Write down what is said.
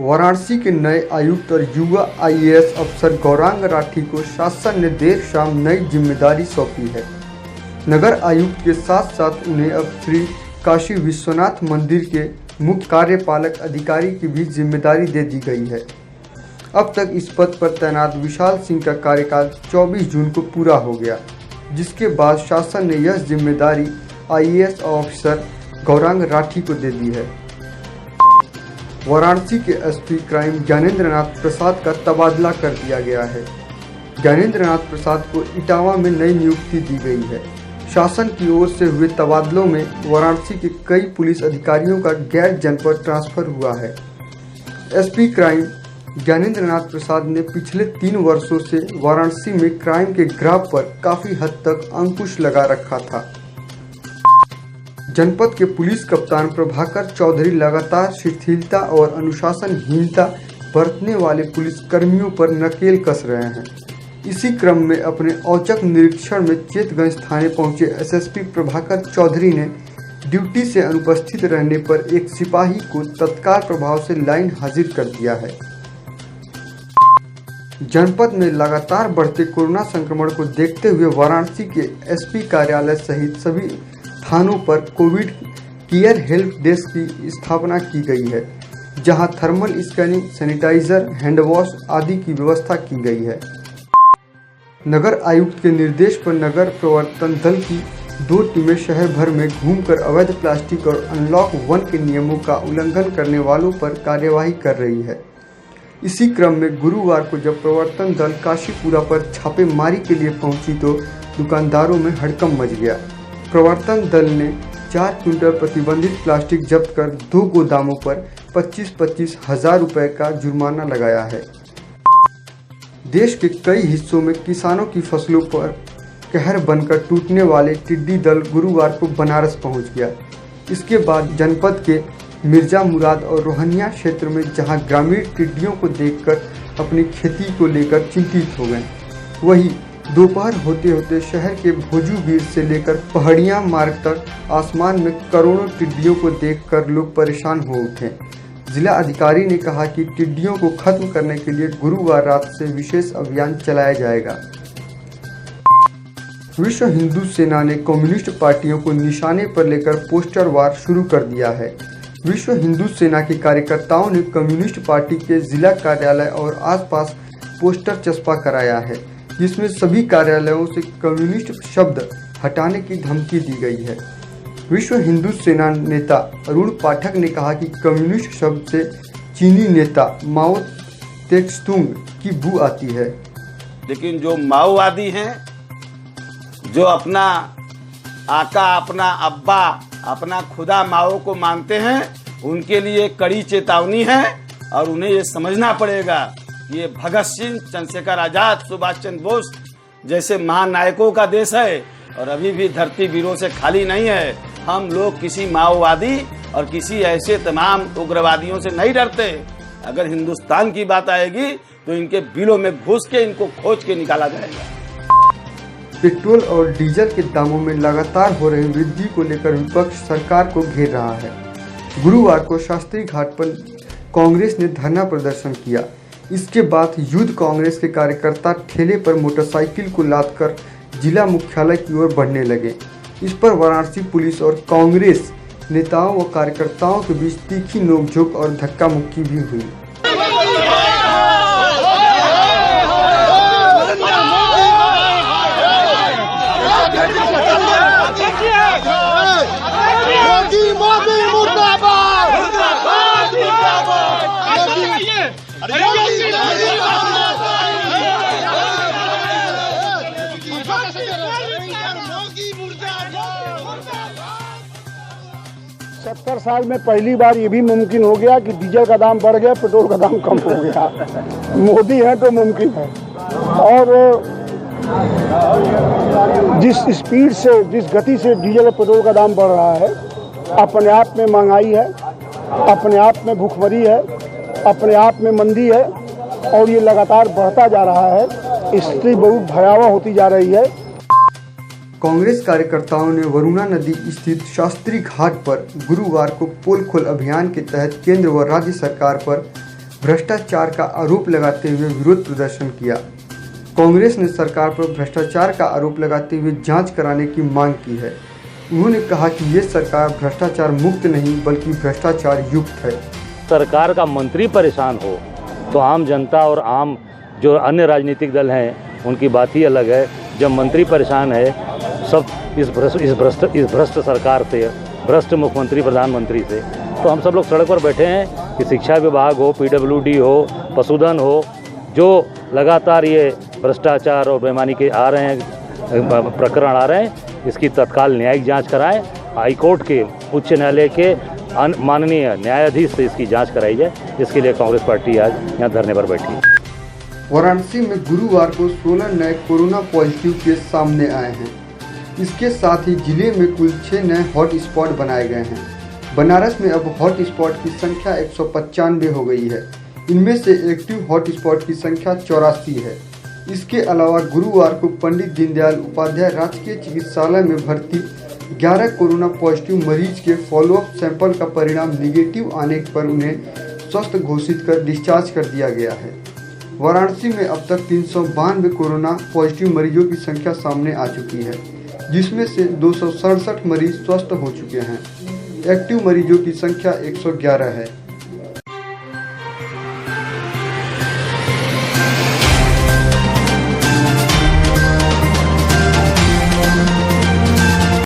वाराणसी के नए आयुक्त और युवा आईएएस अफसर गौरांग राठी को शासन ने देर शाम नई जिम्मेदारी सौंपी है। नगर आयुक्त के साथ साथ उन्हें अब श्री काशी विश्वनाथ मंदिर के मुख्य कार्यपालक अधिकारी की भी जिम्मेदारी दे दी गई है। अब तक इस पद पर तैनात विशाल सिंह का कार्यकाल 24 जून को पूरा हो गया, जिसके बाद शासन ने यह जिम्मेदारी आईएएस ऑफिसर गौरांग राठी को दे दी है। वाराणसी के एसपी क्राइम ज्ञानेंद्र नाथ प्रसाद का तबादला कर दिया गया है। ज्ञानेंद्र नाथ प्रसाद को इटावा में नई नियुक्ति दी गई है। शासन की ओर से हुए तबादलों में वाराणसी के कई पुलिस अधिकारियों का गैर जनपद ट्रांसफर हुआ है। एसपी क्राइम ज्ञानेंद्र नाथ प्रसाद ने पिछले 3 वर्षों से वाराणसी में क्राइम के ग्राफ पर काफी हद तक अंकुश लगा रखा था। जनपद के पुलिस कप्तान प्रभाकर चौधरी लगातार शिथिलता और अनुशासनहीनता बरतने वाले पुलिस कर्मियों पर नकेल कस रहे हैं। इसी क्रम में अपने औचक निरीक्षण में चेतगंज थाने पहुंचे एसएसपी प्रभाकर चौधरी ने ड्यूटी से अनुपस्थित रहने पर एक सिपाही को तत्काल प्रभाव से लाइन हाजिर कर दिया है। जनपद में लगातार बढ़ते कोरोना संक्रमण को देखते हुए वाराणसी के एसपी कार्यालय सहित सभी थानों पर कोविड केयर हेल्प डेस्क की स्थापना की गई है, जहां thermal scanning, sanitiser, hand wash आदि की व्यवस्था की गई है। नगर आयुक्त के निर्देश पर नगर प्रवर्तन दल की 2 टीमें शहर भर में घूमकर अवैध प्लास्टिक और अनलॉक 1 के नियमों का उल्लंघन करने वालों पर कार्यवाही कर रही है। इसी क्रम में गुरुवार को जब प्रवर्तन दल काशीपुरा पर छापेमारी के लिए पहुंची तो दुकानदारों में हड़कंप मच गया। प्रवर्तन दल ने 4 क्विंटल प्रतिबंधित प्लास्टिक जब्त कर 2 गोदामों पर 25-25 हजार रुपए का जुर्माना लगाया है। देश के कई हिस्सों में किसानों की फसलों पर कहर बनकर टूटने वाले टिड्डी दल गुरुवार को बनारस पहुंच गया। इसके बाद जनपद के मिर्जा मुराद और रोहनिया क्षेत्र में जहां ग्रामीण टिड्डियों को देखकर अपनी खेती को लेकर चिंतित हो गए, वहीं दोपहर होते होते शहर के भोजूबीर से लेकर पहाड़ियां मार्ग तक आसमान में करोड़ों टिड्डियों को देखकर लोग परेशान हो उठे। जिला अधिकारी ने कहा कि टिड्डियों को खत्म करने के लिए गुरुवार रात से विशेष अभियान चलाया जाएगा। विश्व हिंदू सेना ने कम्युनिस्ट पार्टियों को निशाने पर लेकर पोस्टर वार शुरू कर दिया है। विश्व हिंदू सेना के कार्यकर्ताओं ने कम्युनिस्ट पार्टी के जिला कार्यालय और आसपास पोस्टर चस्पा कराया है, जिसमें सभी कार्यालयों से कम्युनिस्ट शब्द हटाने की धमकी दी गई है। विश्व हिंदू सेना नेता अरुण पाठक ने कहा कि कम्युनिस्ट शब्द से चीनी नेता माओ त्से-तुंग की बू आती है। लेकिन जो माओवादी हैं, जो अपना आका, अपना अब्बा, अपना खुदा माओ को मानते हैं, उनके लिए कड़ी चेतावनी है और उन्हें ये समझना पड़ेगा ये भगत सिंह, चंद्रशेखर आजाद, सुभाष चंद्र बोस जैसे महानायकों का देश है और अभी भी धरती वीरों से खाली नहीं है। हम लोग किसी माओवादी और किसी ऐसे तमाम उग्रवादियों से नहीं डरते। अगर हिंदुस्तान की बात आएगी तो इनके बिलों में घुस के इनको खोज के निकाला जाएगा। पेट्रोल और डीजल के दामों में लगातार हो रही वृद्धि को लेकर विपक्ष सरकार को घेर रहा है। गुरुवार को शास्त्री घाट पर कांग्रेस ने धरना प्रदर्शन किया। इसके बाद यूथ कांग्रेस के कार्यकर्ता ठेले पर मोटरसाइकिल को लादकर जिला मुख्यालय की ओर बढ़ने लगे। इस पर वाराणसी पुलिस और कांग्रेस नेताओं व कार्यकर्ताओं के बीच तीखी नोकझोंक और धक्का मुक्की भी हुई। सत्तर साल में पहली बार ये भी मुमकिन हो गया कि डीजल का दाम बढ़ गया, पेट्रोल का दाम कम हो गया। मोदी है तो मुमकिन है। और जिस स्पीड से, जिस गति से डीजल और पेट्रोल का दाम बढ़ रहा है, अपने आप में महंगाई है, अपने आप में भूखमरी है, अपने आप में मंदी है और ये लगातार बढ़ता जा रहा है। स्थिति बहुत भयावह होती जा रही है। कांग्रेस कार्यकर्ताओं ने वरुणा नदी स्थित शास्त्री घाट पर गुरुवार को पोल खोल अभियान के तहत केंद्र व राज्य सरकार पर भ्रष्टाचार का आरोप लगाते हुए विरोध प्रदर्शन किया। कांग्रेस ने सरकार पर भ्रष्टाचार का आरोप लगाते हुए जांच कराने की मांग की है। उन्होंने कहा कि ये सरकार भ्रष्टाचार मुक्त नहीं बल्कि भ्रष्टाचार युक्त है। सरकार का मंत्री परेशान हो तो आम जनता और आम जो अन्य राजनीतिक दल हैं उनकी बात ही अलग है। जब मंत्री परेशान है सब इस भ्रष्ट सरकार से, भ्रष्ट मुख्यमंत्री प्रधानमंत्री से, तो हम सब लोग सड़क पर बैठे हैं कि शिक्षा विभाग हो, PWD हो, पशुधन हो, जो लगातार ये भ्रष्टाचार और बेईमानी के आ रहे हैं, प्रकरण आ रहे हैं, इसकी तत्काल न्यायिक जांच कराएं। हाईकोर्ट के, उच्च न्यायालय के माननीय न्यायाधीश से इसकी जांच कराई जाए। इसके लिए कांग्रेस पार्टी आज यहाँ धरने पर बैठी है। वाराणसी में गुरुवार को 16 नए कोरोना पॉजिटिव केस सामने आए हैं। इसके साथ ही जिले में कुल 6 नए हॉट स्पॉट बनाए गए हैं। बनारस में अब हॉट स्पॉट की संख्या 195 हो गई है। इनमें से एक्टिव हॉट स्पॉट की संख्या 84 है। इसके अलावा गुरुवार को पंडित दीनदयाल उपाध्याय राजकीय चिकित्सालय में भर्ती 11 कोरोना पॉजिटिव मरीज के फॉलोअप सैंपल का परिणाम निगेटिव आने पर उन्हें स्वस्थ घोषित कर डिस्चार्ज कर दिया गया है। वाराणसी में अब तक 392 कोरोना पॉजिटिव मरीजों की संख्या सामने आ चुकी है, जिसमें से 267 मरीज स्वस्थ हो चुके हैं। एक्टिव मरीजों की संख्या 111 है।